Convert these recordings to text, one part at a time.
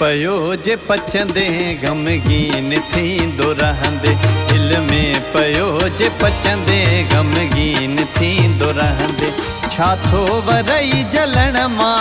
पयो जे पचंदे गमगीन थींदो रहंदे। दिल में पयो जे पचंदे गमगीन थींदो रहंदे। छा थो वरई जलण मां,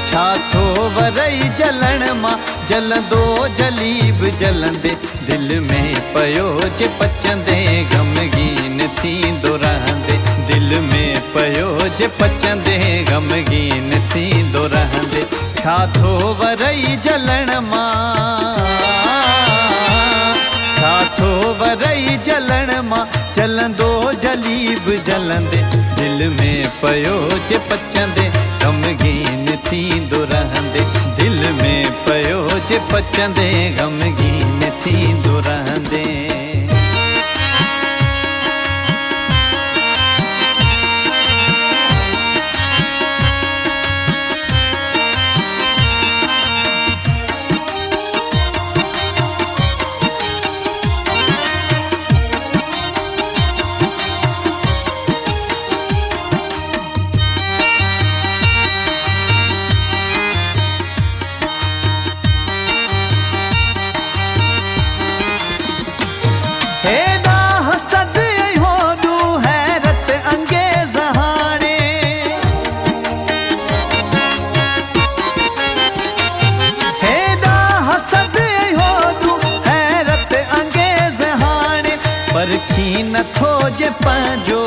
छा थो वरई जलण मां, जलंदो जलीब जलंदे। दिल में पयो जे पचंदे गमगीन थींदो रहंदे। दिल में पयो जे पचंदे गमगीन थींदो रहंदे। छा थो वरई जलण मां, छा थो वरई जलण मां, जलंदो जलीब जलंदे। दिल में पयो जे पचंदे गमगीन थींदो रहंदे। दिल में पयो जे पचंदे गमगीन थींदो रहंदे। परखी नथो जे पंहिंजो,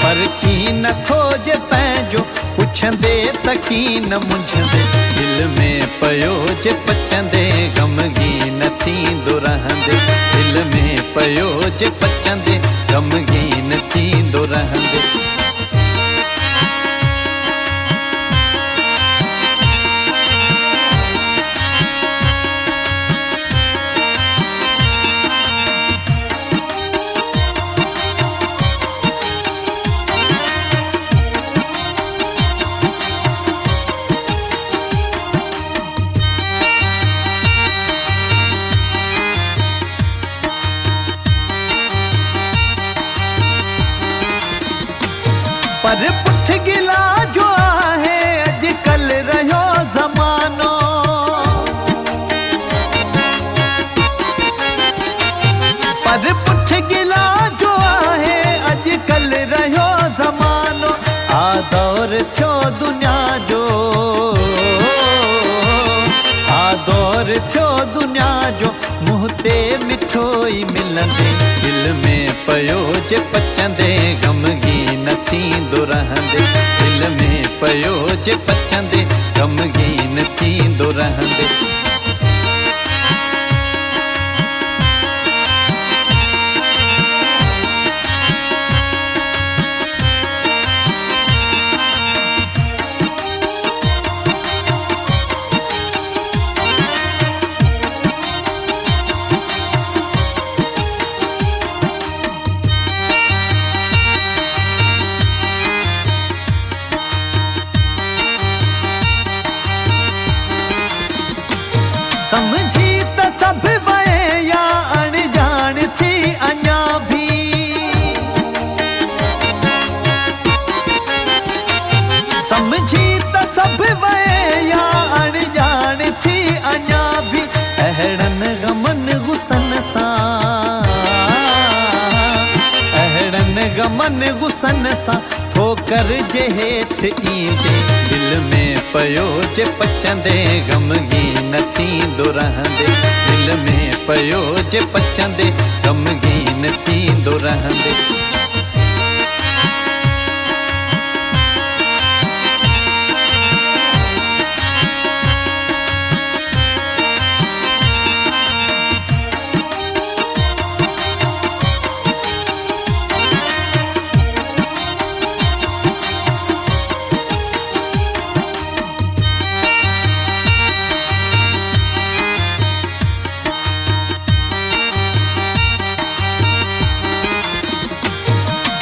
परखी नथो जे पंहिंजो, पुछंदे तकी न मुंझंदे। दिल में पयो जे पचंदे गमगीन थींदो रहंदे। दिल में पयो जे पचंदे गमगीन थींदो रहंदे। पर पुछ गिला जो आहे अॼुकल रहियो ज़मानो। पर पुछ गिला जो आहे अॼुकल रहियो ज़मानो। आ दौर थियो दुनिया जो, आ दौर थियो दुनिया जो, मुंह ते मिठो ई मिलंदे। दिल में पयो जे पचंदे गमगीन थींदो रहंदे। दिल में पयो जे पचंदे गमगीन थींदो रहंदे। समझी त सब वए या अनजान थी अञा भी। समझी त सब वए या अनजान थी अञा भी। अहड़न गमन गुसन सां, अहड़न गमन गुसन सां, ठोकर जे हेठि ईंदे। दिल में पयो जे पचंदे गमगीन थींदो रहंदे। दिल में पयो जे पचंदे गमगीन थींदो रहंदे।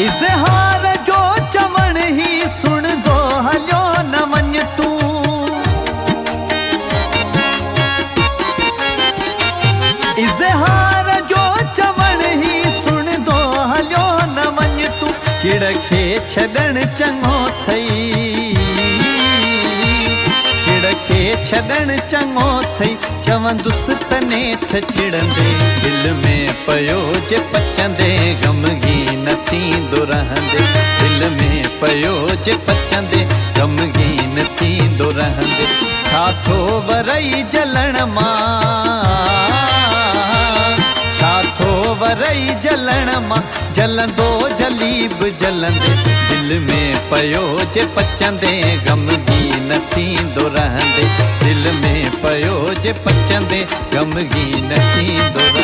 इज़हार जो चवण ही सुन दो हलियो न वञ तूं। इज़हार जो चवण ही सुन दो हलियो न वञ तूं। चिड़ खे छॾण चङो थई, छॾण चङो थई चवंदुसि तनेठ चिड़ंदे दिल में पयो जे पचंदे ग़मगीन थींदो रहंदे दिल में पयो जे पचंदे ग़मगीन थींदो रहंदे छा थो वरई जलण मां छा थो वरई जलण मां जलंदो जलीब जलंदे दिल में पयो जे पचंदे ग़मगीन थींदो रहंदे दिल में पयो जे पचंदे ग़मगीन थींदो रहंदे।